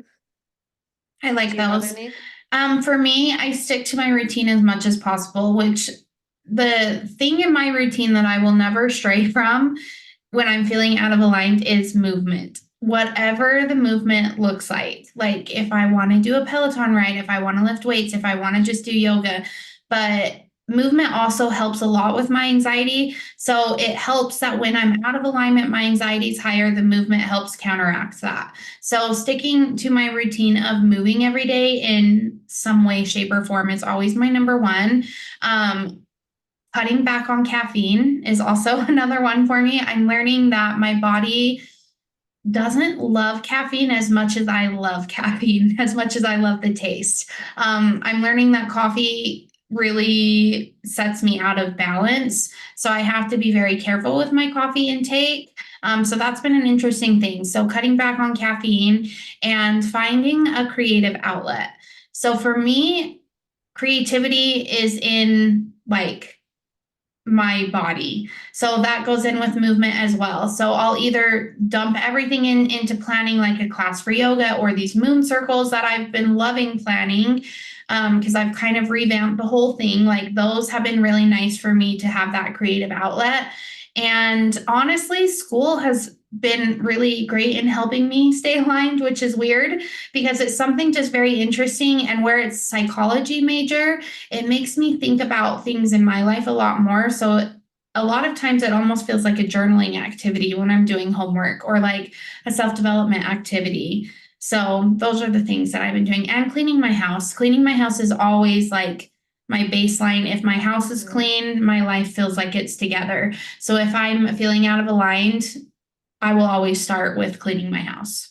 I like Do you have those. any? For me, I stick to my routine as much as possible, which the thing in my routine that I will never stray from when I'm feeling out of aligned is movement. Whatever the movement looks like. Like if I want to do a Peloton ride, if I want to lift weights, if I want to just do yoga. But movement also helps a lot with my anxiety. So it helps that when I'm out of alignment, my anxiety is higher. The movement helps counteract that. So sticking to my routine of moving every day in some way, shape, or form is always my number one. Um, Cutting back on caffeine is also another one for me. I'm learning that my body doesn't love caffeine as much as I love caffeine, as much as I love the taste. I'm learning that coffee really sets me out of balance. So I have to be very careful with my coffee intake. So that's been an interesting thing. So cutting back on caffeine and finding a creative outlet. So for me, creativity is in like my body. So that goes in with movement as well. So I'll either dump everything into planning like a class for yoga or these moon circles that I've been loving planning because I've kind of revamped the whole thing. Like those have been really nice for me to have that creative outlet. And honestly, school has been really great in helping me stay aligned, which is weird because it's something just very interesting. And where it's psychology major, it makes me think about things in my life a lot more. So a lot of times it almost feels like a journaling activity when I'm doing homework or like a self-development activity. So those are the things that I've been doing and cleaning my house. Cleaning my house is always like my baseline. If my house is Mhm. clean, my life feels like it's together. So if I'm feeling out of aligned, I will always start with cleaning my house.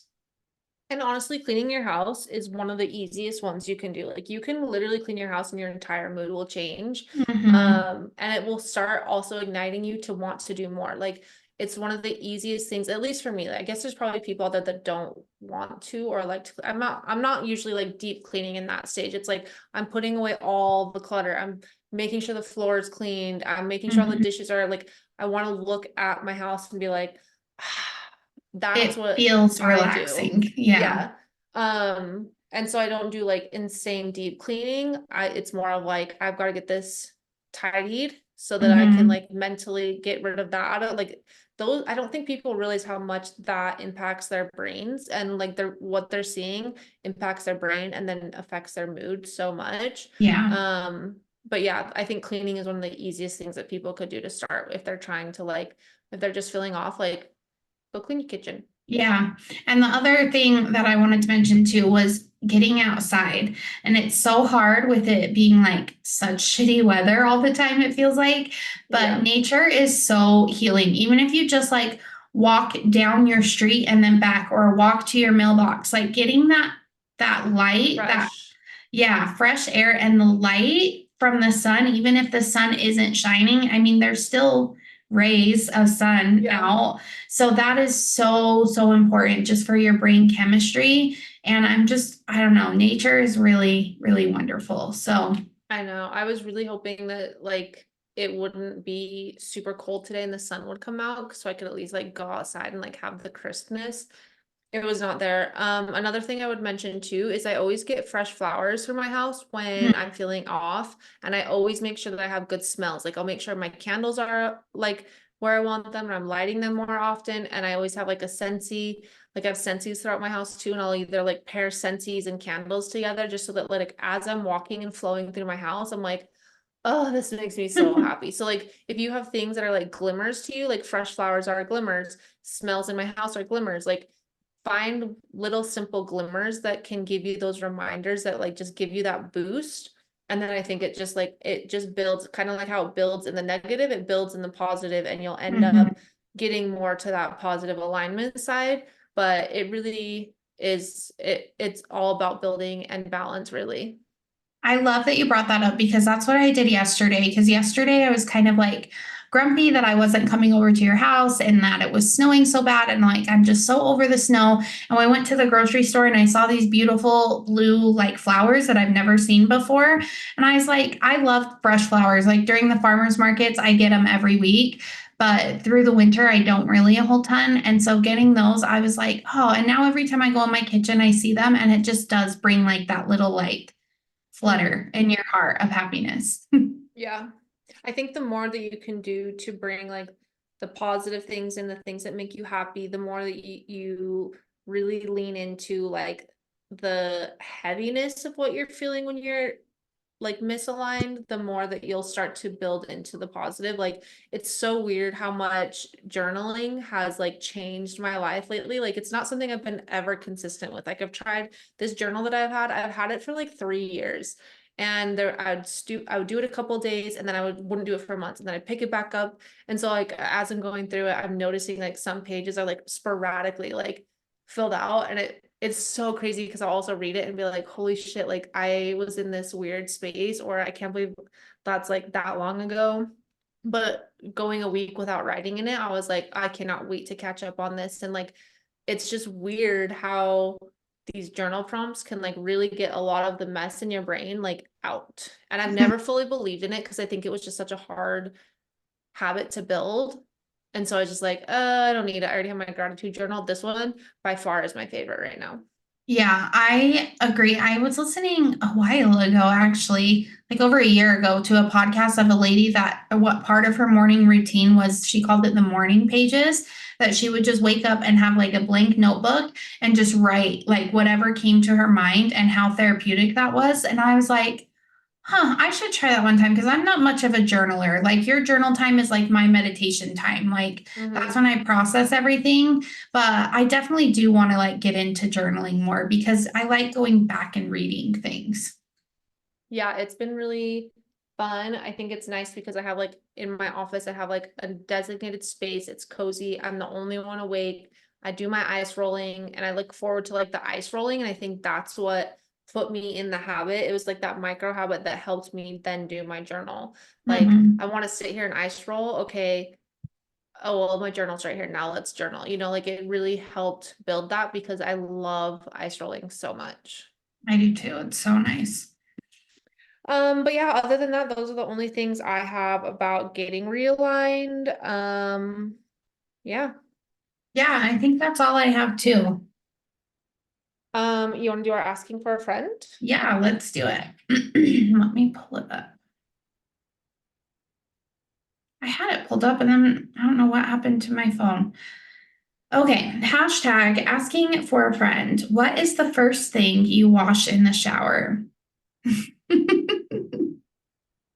And honestly, cleaning your house is one of the easiest ones you can do. Like you can literally clean your house and your entire mood will change. Hmm. And it will start also igniting you to want to do more. Like it's one of the easiest things, at least for me. Like, I guess there's probably people out there that don't want to or like to, I'm not usually like deep cleaning in that stage. It's like I'm putting away all the clutter. I'm making sure the floor is cleaned. I'm making sure all the Hmm. dishes are like, I want to look at my house and be like, that's It what feels I do. relaxing. Yeah. Yeah. And so I don't do like insane deep cleaning. It's more of like I've got to get this tidied so that I can Hmm. like mentally get rid of that. I don't like those. I don't think people realize how much that impacts their brains and like what they're seeing impacts their brain and then affects their mood so much. Yeah. But yeah, I think cleaning is one of the easiest things that people could do to start if they're trying to like if they're just feeling off, like go clean your kitchen. Yeah. And the other thing that I wanted to mention too was getting outside. And it's so hard with it being like such shitty weather all the time, it feels like. But Yeah. nature is so healing. Even if you just like walk down your street and then back or walk to your mailbox, like getting that light, that Fresh. yeah, fresh air and the light from the sun, even if the sun isn't shining, I mean, there's still rays of sun Yeah. out. So that is so, so important just for your brain chemistry. And I don't know, nature is really, really wonderful. So, I know. I was really hoping that like it wouldn't be super cold today and the sun would come out so I could at least like go outside and like have the crispness. It was not there. Another thing I would mention too is I always get fresh flowers for my house when I'm feeling off, and I always make sure that I have good smells. Like I'll make sure my candles are like where I want them, and I'm lighting them more often. And I always have like a scentsy, like I have scentsies throughout my house too, and I'll either like pair scentsies and candles together just so that like as I'm walking and flowing through my house, I'm like, oh, this makes me so happy. So like if you have things that are like glimmers to you, like fresh flowers are glimmers, smells in my house are glimmers, like find little simple glimmers that can give you those reminders that like just give you that boost. And then I think it just builds kind of like how it builds in the negative, it builds in the positive, and you'll end mhm. up getting more to that positive alignment side. But it really is it's all about building and balance, really. I love that you brought that up because that's what I did yesterday. Because yesterday I was kind of like grumpy that I wasn't coming over to your house and that it was snowing so bad. And like, I'm just so over the snow. And we went to the grocery store and I saw these beautiful blue like flowers that I've never seen before. And I was like, I love fresh flowers. Like during the farmers markets, I get them every week. But through the winter, I don't really a whole ton. And so getting those, I was like, oh, and now every time I go in my kitchen, I see them and it just does bring like that little like Mhm. flutter in your heart of happiness. Yeah. I think the more that you can do to bring like the positive things and the things that make you happy, the more that you really lean into like the heaviness of what you're feeling when you're like misaligned, the more that you'll start to build into the positive. Like it's so weird how much journaling has like changed my life lately. Like it's not something I've been ever consistent with. Like I've tried this journal that I've had it for like 3 years. And there I would do it a couple days and then wouldn't do it for months and then I'd pick it back up. And so like as I'm going through it, I'm noticing like some pages are like sporadically like filled out, and it's so crazy because I'll also read it and be like, holy shit, like I was in this weird space, or I can't believe that's like that long ago. But going a week without writing in it, I was like, I cannot wait to catch up on this. And like, it's just weird how these journal prompts can like really get a lot of the mess in your brain like out. And I've never fully believed in it because I think it was just such a hard habit to build. And so I was just like, I don't need it. I already have my gratitude journal. This one by far is my favorite right now. Yeah, I agree. I was listening a while ago, actually, like over a year ago, to a podcast of a lady that what part of her morning routine was she called it the morning pages, that she would just wake up and have like a blank notebook and just write like whatever came to her mind and how therapeutic that was. And I was like, huh, I should try that one time because I'm not much of a journaler. Like your journal time is like my meditation time. Like that's Hmm. when I process everything. But I definitely do want to like get into journaling more because I like going back and reading things. Yeah, it's been really fun. I think it's nice because I have like in my office, I have like a designated space. It's cozy. I'm the only one awake. I do my ice rolling and I look forward to like the ice rolling. And I think that's what put me in the habit. It was like that micro habit that helped me then do my journal. Like, I Mm-hmm. want to sit here and ice roll. Okay. Oh, well, my journal's right here. Now let's journal. Like it really helped build that because I love ice rolling so much. I do too. It's so nice. But yeah, other than that, those are the only things I have about getting realigned. Yeah. Yeah, I think that's all I have too. You want to do our asking for a friend? Yeah, let's do it. Let me pull it up. I had it pulled up and then I don't know what happened to my phone. Okay, hashtag asking for a friend. What is the first thing you wash in the shower?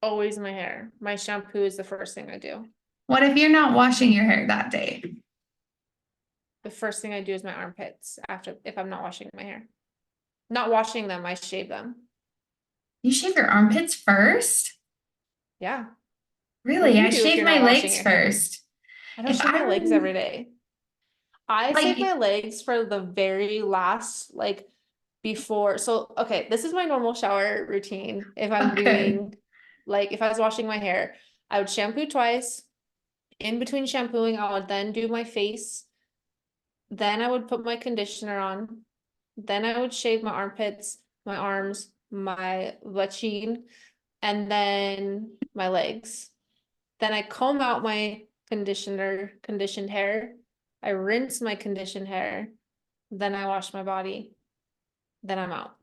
Always my hair. My shampoo is the first thing I do. What if you're not washing your hair that day? The first thing I do is my armpits after if I'm not washing my hair. Not washing them, I shave them. You shave your armpits first? Yeah. What do Really? you I do if shave you're my not washing legs your hair? first. I don't If shave my legs every I'm day. I save like, my legs for the very last, like before. So, okay, this is my normal shower routine. If I'm okay, doing, like, if I was washing my hair, I would shampoo twice. In between shampooing, I would then do my face. Then I would put my conditioner on. Then I would shave my armpits, my arms, my vagine, and then my legs. Then I comb out my conditioned hair. I rinse my conditioned hair. Then I wash my body. Then I'm out.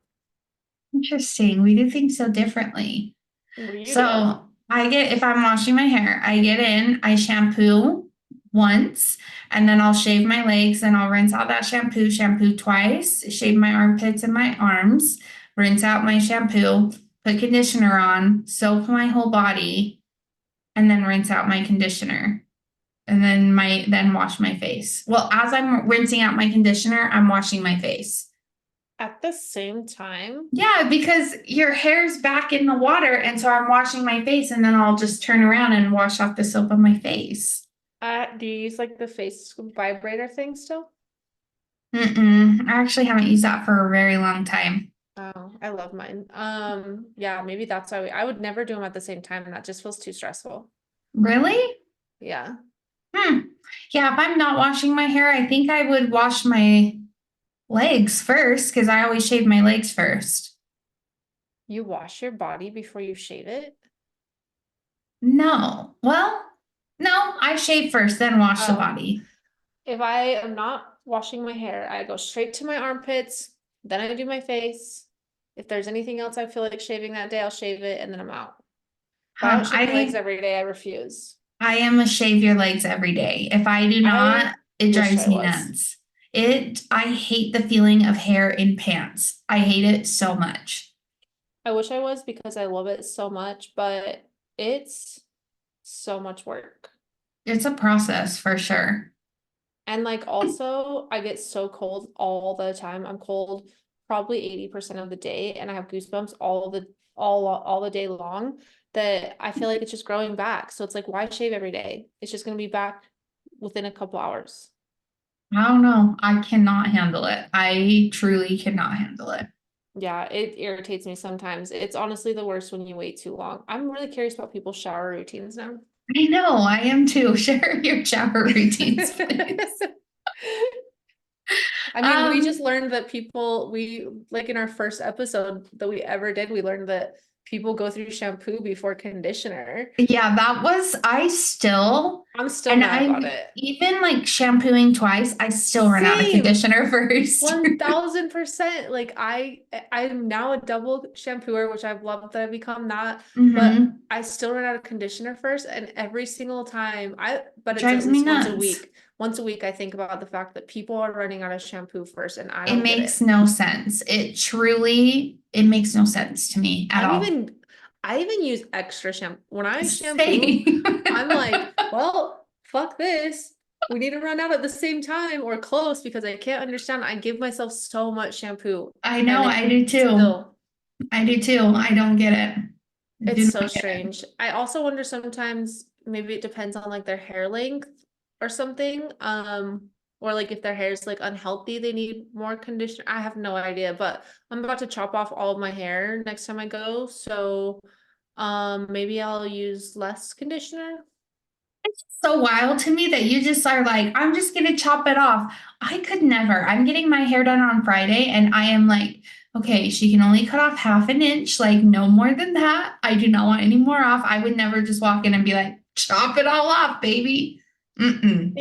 interesting. We do things so differently. What do you do? So if I'm washing my hair, I get in, I shampoo once, and then I'll shave my legs and I'll rinse out that shampoo, shampoo twice, shave my armpits and my arms, rinse out my shampoo, put conditioner on, soap my whole body, and then rinse out my conditioner. And then wash my face. Well, as I'm rinsing out my conditioner, I'm washing my face. At the same time, Yeah, because your hair's back in the water, and so I'm washing my face, and then I'll just turn around and wash off the soap on my face. do you use like the face vibrator thing still? Mm-mm. I actually haven't used that for a very long time. Oh, I love mine. Yeah, maybe that's why I would never do them at the same time. That just feels too stressful. Really? Yeah. Hmm. Yeah, if I'm not washing my hair, I think I would wash my legs first because I always shave my legs first. You wash your body before you shave it? No. Well, no, I shave first, then wash the Oh, body. if I am not washing my hair, I go straight to my armpits, then I do my face. If there's anything else I feel like shaving that day, I'll shave it and then I'm out. But I Huh, don't shave my legs every day. I refuse. I am a shave your legs every day. If I do I not, it wish drives I me was. nuts. I hate the feeling of hair in pants. I hate it so much. I wish I was because I love it so much, but it's so much work. It's a process for sure. And like also, I get so cold all the time. I'm cold probably 80% of the day and I have goosebumps all the day long that I feel like it's just growing back. So it's like why shave every day? It's just gonna be back within a couple hours. I don't know. I cannot handle it. I truly cannot handle it. Yeah, it irritates me sometimes. It's honestly the worst when you wait too long. I'm really curious about people's shower routines now. I know, I am too. Share your shower routines, please. I mean, we just Um, learned that we like in our first episode that we ever did, we learned that people go through shampoo before conditioner. yeah, that was, I still, I'm still and mad about I'm it. even like shampooing twice, I still run out of Same. conditioner first. 1000%. Like I'm now a double shampooer, which I've loved that I've become that, but Mm-hmm. I still run out of conditioner first. And every single time but it's Drives at me least once a nuts. week. Once a week, I think about the fact that people are running out of shampoo first, and I It don't get makes it. no sense. It makes no sense to me at I'm all. even, I even use extra shampoo. When I shampoo, Same. I'm like, well, fuck this. We need to run out at the same time or close because I can't understand. I give myself so much shampoo I and know, it I do too. still, I do too. I don't get it. Do It's so not get it. strange. I also wonder sometimes maybe it depends on like their hair length or something. Or like if their hair is like unhealthy, they need more conditioner. I have no idea, but I'm about to chop off all of my hair next time I go, so maybe I'll use less conditioner. So wild to me that you just are like, I'm just gonna chop it off. I could never. I'm getting my hair done on Friday, and I am like, okay, she can only cut off half an inch, like no more than that. I do not want any more off. I would never just walk in and be like, chop it all off, baby. Mm-mm.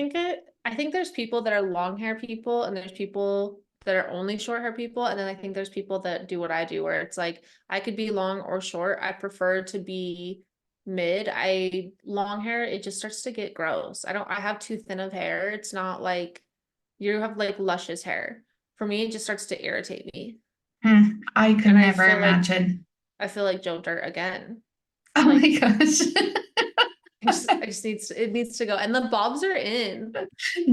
I think there's people that are long hair people and there's people that are only short hair people. And then I think there's people that do what I do, where it's like I could be long or short. I prefer to be mid. I long hair, it just starts to get gross. I have too thin of hair. It's not like you have like luscious hair. For me, it just starts to irritate me. I could And never imagine. I feel like Joe Dirt again. Oh my Like gosh. I just needs it needs to go. And the bobs are in.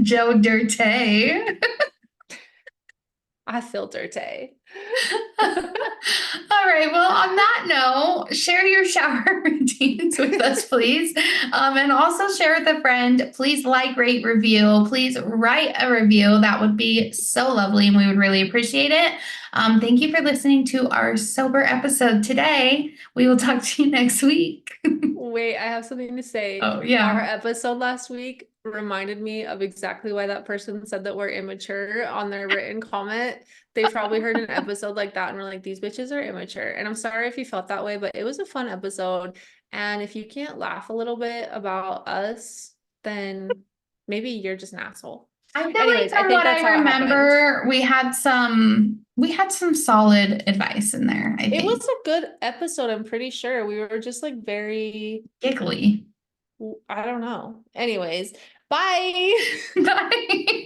Joe Dirte. I feel dirty. All right. Well, on that note, share your shower routines with us, please. And also share with a friend. Please like, rate, review. Please write a review. That would be so lovely, and we would really appreciate it. Thank you for listening to our sober episode today. We will talk to you next week. Wait, I have something to say. Oh, Our yeah. episode last week reminded me of exactly why that person said that we're immature on their written comment. They probably heard an episode like that and were like, these bitches are immature. And I'm sorry if you felt that way, but it was a fun episode. And if you can't laugh a little bit about us, then maybe you're just an asshole. I feel like Anyways, I from think what that's I how it happened. remember, we had some solid advice in there, I It was think. a good episode, I'm pretty sure. We were just like very, Giggly. I don't know. Anyways, bye. Bye.